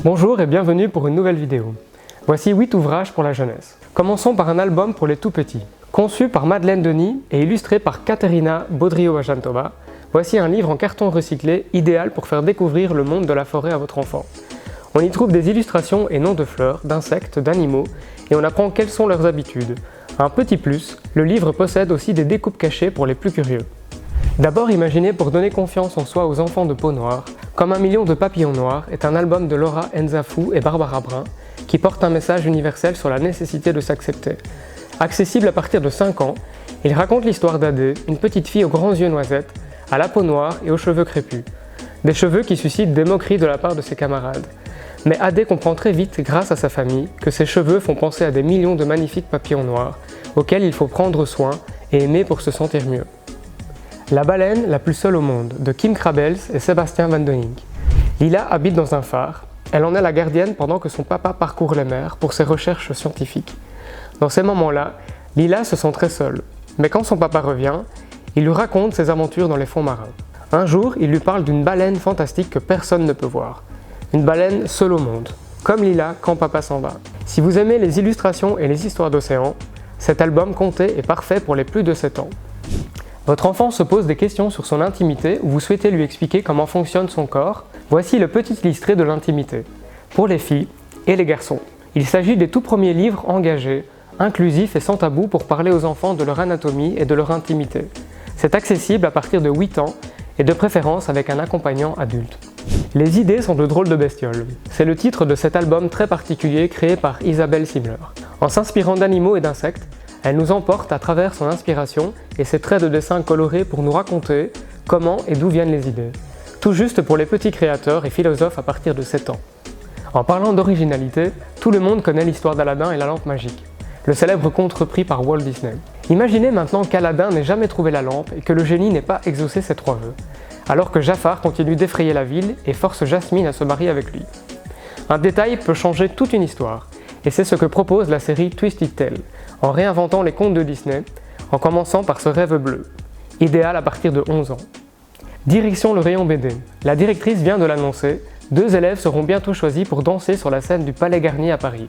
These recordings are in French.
Bonjour et bienvenue pour une nouvelle vidéo. Voici 8 ouvrages pour la jeunesse. Commençons par un album pour les tout petits. Conçu par Madeleine Denis et illustré par Katerina Bodrio-Vajantova, voici un livre en carton recyclé idéal pour faire découvrir le monde de la forêt à votre enfant. On y trouve des illustrations et noms de fleurs, d'insectes, d'animaux, et on apprend quelles sont leurs habitudes. Un petit plus, le livre possède aussi des découpes cachées pour les plus curieux. D'abord imaginé pour donner confiance en soi aux enfants de peau noire, Comme un million de papillons noirs est un album de Laura Enzafou et Barbara Brun qui porte un message universel sur la nécessité de s'accepter. Accessible à partir de 5 ans, il raconte l'histoire d'Adé, une petite fille aux grands yeux noisettes, à la peau noire et aux cheveux crépus. Des cheveux qui suscitent des moqueries de la part de ses camarades. Mais Adé comprend très vite, grâce à sa famille, que ses cheveux font penser à des millions de magnifiques papillons noirs, auxquels il faut prendre soin et aimer pour se sentir mieux. La baleine la plus seule au monde, de Kim Krabels et Sébastien Van Donink. Lila habite dans un phare. Elle en est la gardienne pendant que son papa parcourt les mers pour ses recherches scientifiques. Dans ces moments-là, Lila se sent très seule. Mais quand son papa revient, il lui raconte ses aventures dans les fonds marins. Un jour, il lui parle d'une baleine fantastique que personne ne peut voir. Une baleine seule au monde, comme Lila quand papa s'en va. Si vous aimez les illustrations et les histoires d'océan, cet album compté est parfait pour les plus de 7 ans. Votre enfant se pose des questions sur son intimité ou vous souhaitez lui expliquer comment fonctionne son corps, voici le petit illustré de l'intimité, pour les filles et les garçons. Il s'agit des tout premiers livres engagés, inclusifs et sans tabou pour parler aux enfants de leur anatomie et de leur intimité. C'est accessible à partir de 8 ans et de préférence avec un accompagnant adulte. Les idées sont de drôles de bestioles. C'est le titre de cet album très particulier créé par Isabelle Simler. En s'inspirant d'animaux et d'insectes, elle nous emporte à travers son inspiration et ses traits de dessin colorés pour nous raconter comment et d'où viennent les idées. Tout juste pour les petits créateurs et philosophes à partir de 7 ans. En parlant d'originalité, tout le monde connaît l'histoire d'Aladin et la lampe magique, le célèbre conte repris par Walt Disney. Imaginez maintenant qu'Aladin n'ait jamais trouvé la lampe et que le génie n'ait pas exaucé ses 3 vœux, alors que Jafar continue d'effrayer la ville et force Jasmine à se marier avec lui. Un détail peut changer toute une histoire, et c'est ce que propose la série Twisted Tale, en réinventant les contes de Disney, en commençant par ce rêve bleu, idéal à partir de 11 ans. Direction le rayon BD. La directrice vient de l'annoncer, 2 élèves seront bientôt choisis pour danser sur la scène du Palais Garnier à Paris.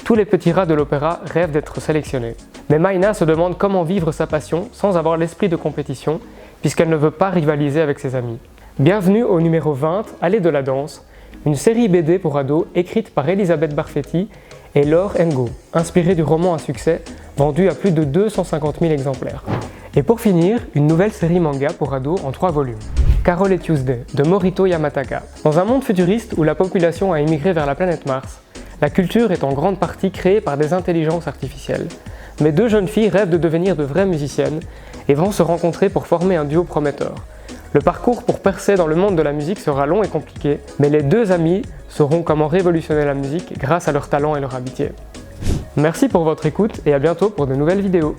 Tous les petits rats de l'opéra rêvent d'être sélectionnés. Mais Maïna se demande comment vivre sa passion sans avoir l'esprit de compétition, puisqu'elle ne veut pas rivaliser avec ses amis. Bienvenue au numéro 20, Allée de la danse, une série BD pour ados écrite par Elisabeth Barfetti et Laure Ngo, inspirée du roman à succès, vendu à plus de 250 000 exemplaires. Et pour finir, une nouvelle série manga pour ados en 3 volumes. Carol et Tuesday, de Morito Yamataka. Dans un monde futuriste où la population a émigré vers la planète Mars, la culture est en grande partie créée par des intelligences artificielles. Mais 2 jeunes filles rêvent de devenir de vraies musiciennes et vont se rencontrer pour former un duo prometteur. Le parcours pour percer dans le monde de la musique sera long et compliqué, mais les 2 amis sauront comment révolutionner la musique grâce à leur talent et leur amitié. Merci pour votre écoute et à bientôt pour de nouvelles vidéos.